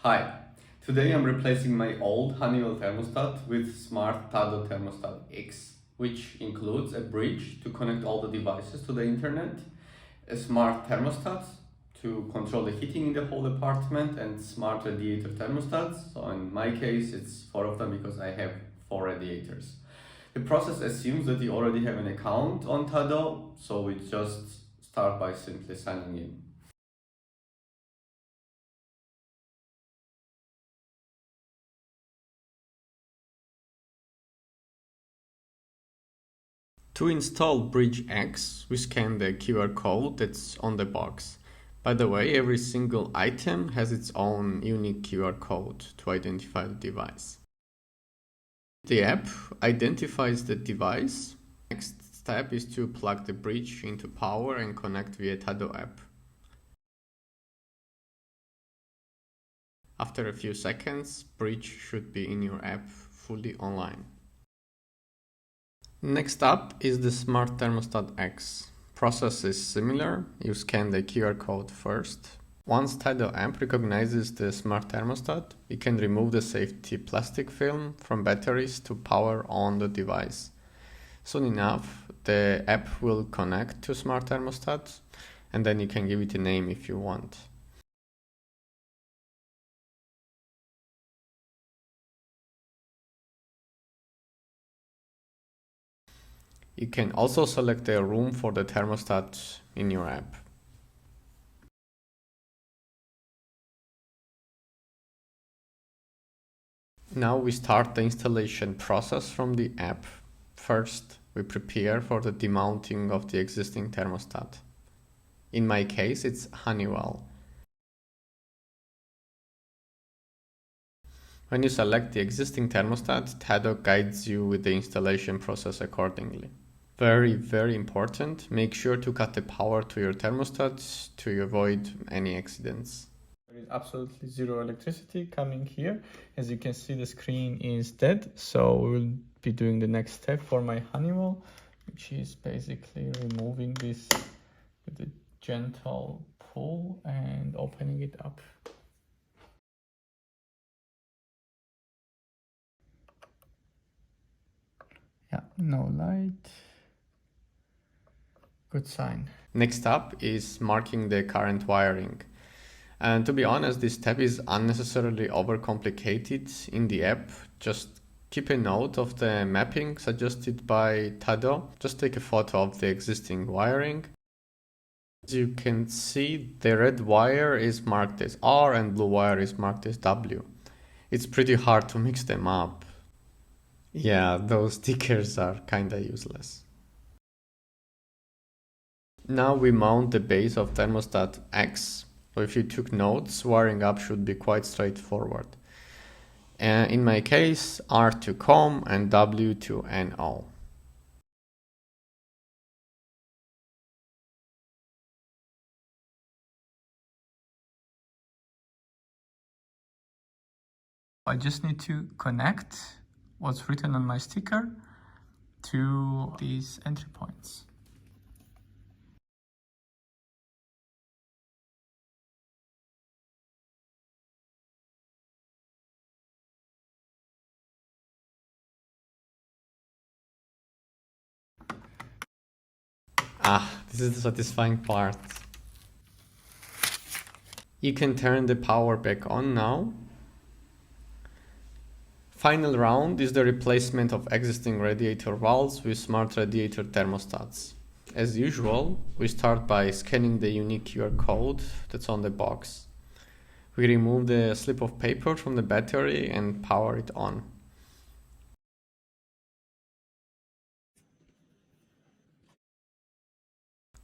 Hi, today I'm replacing my old Honeywell thermostat with Smart Tado Thermostat X, which includes a bridge to connect all the devices to the internet, a smart thermostat to control the heating in the whole apartment, and smart radiator thermostats. So in my case, it's 4 of them because I have 4 radiators. The process assumes that you already have an account on Tado, so we just start by simply signing in. To install Bridge X, we scan the QR code that's on the box. By the way, every single item has its own unique QR code to identify the device. The app identifies the device. Next step is to plug the bridge into power and connect via Tado app. After a few seconds, bridge should be in your app fully online. Next up is the Smart Thermostat X. Process is similar. You scan the QR code first. Once Tado app recognizes the smart thermostat, you can remove the safety plastic film from batteries to power on the device. Soon enough, the app will connect to smart thermostat, and then you can give it a name if you want. You can also select a room for the thermostat in your app. Now we start the installation process from the app. First, we prepare for the demounting of the existing thermostat. In my case, it's Honeywell. When you select the existing thermostat, Tado guides you with the installation process accordingly. Very important, make sure to cut the power to your thermostat to avoid any accidents. There is absolutely zero electricity coming here. As you can see, the screen is dead. So we will be doing the next step for my Honeywell, which is basically removing this with a gentle pull and opening it up. Yeah, no light. Good sign. Next up is marking the current wiring. And to be honest, this step is unnecessarily overcomplicated in the app. Just keep a note of the mapping suggested by Tado. Just take a photo of the existing wiring. As you can see, the red wire is marked as R and blue wire is marked as W. It's pretty hard to mix them up. Yeah, those stickers are kinda useless. Now we mount the base of thermostat X. So if you took notes, wiring up should be quite straightforward. In my case, R to COM and W to NO. I just need to connect what's written on my sticker to these entry points. This is the satisfying part. You can turn the power back on now. Final round is the replacement of existing radiator valves with smart radiator thermostats. As usual, we start by scanning the unique QR code that's on the box. We remove the slip of paper from the battery and power it on.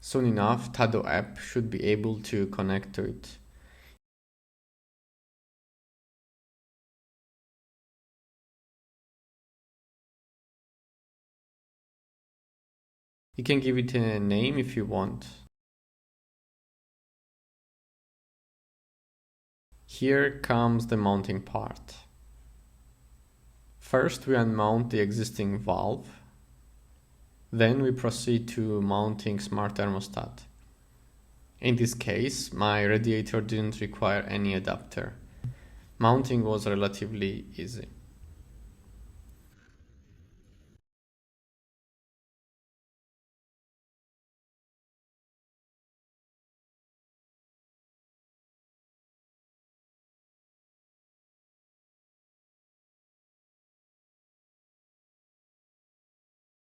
Soon enough, Tado app should be able to connect to it. You can give it a name if you want. Here comes the mounting part. First we unmount the existing valve. Then we proceed to mounting smart thermostat. In this case, my radiator didn't require any adapter. Mounting was relatively easy.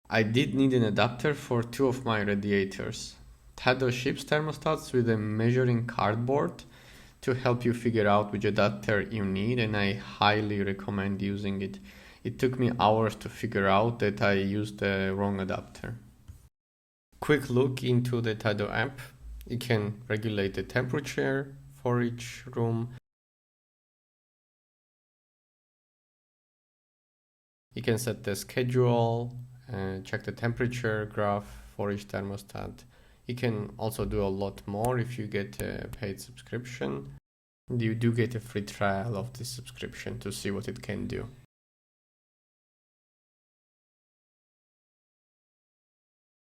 I did need an adapter for two of my radiators. Tado ships thermostats with a measuring cardboard to help you figure out which adapter you need, and I highly recommend using it. It took me hours to figure out that I used the wrong adapter. Quick look into the Tado app. You can regulate the temperature for each room. You can set the schedule, check the temperature graph for each thermostat. You can also do a lot more if you get a paid subscription. You do get a free trial of this subscription to see what it can do.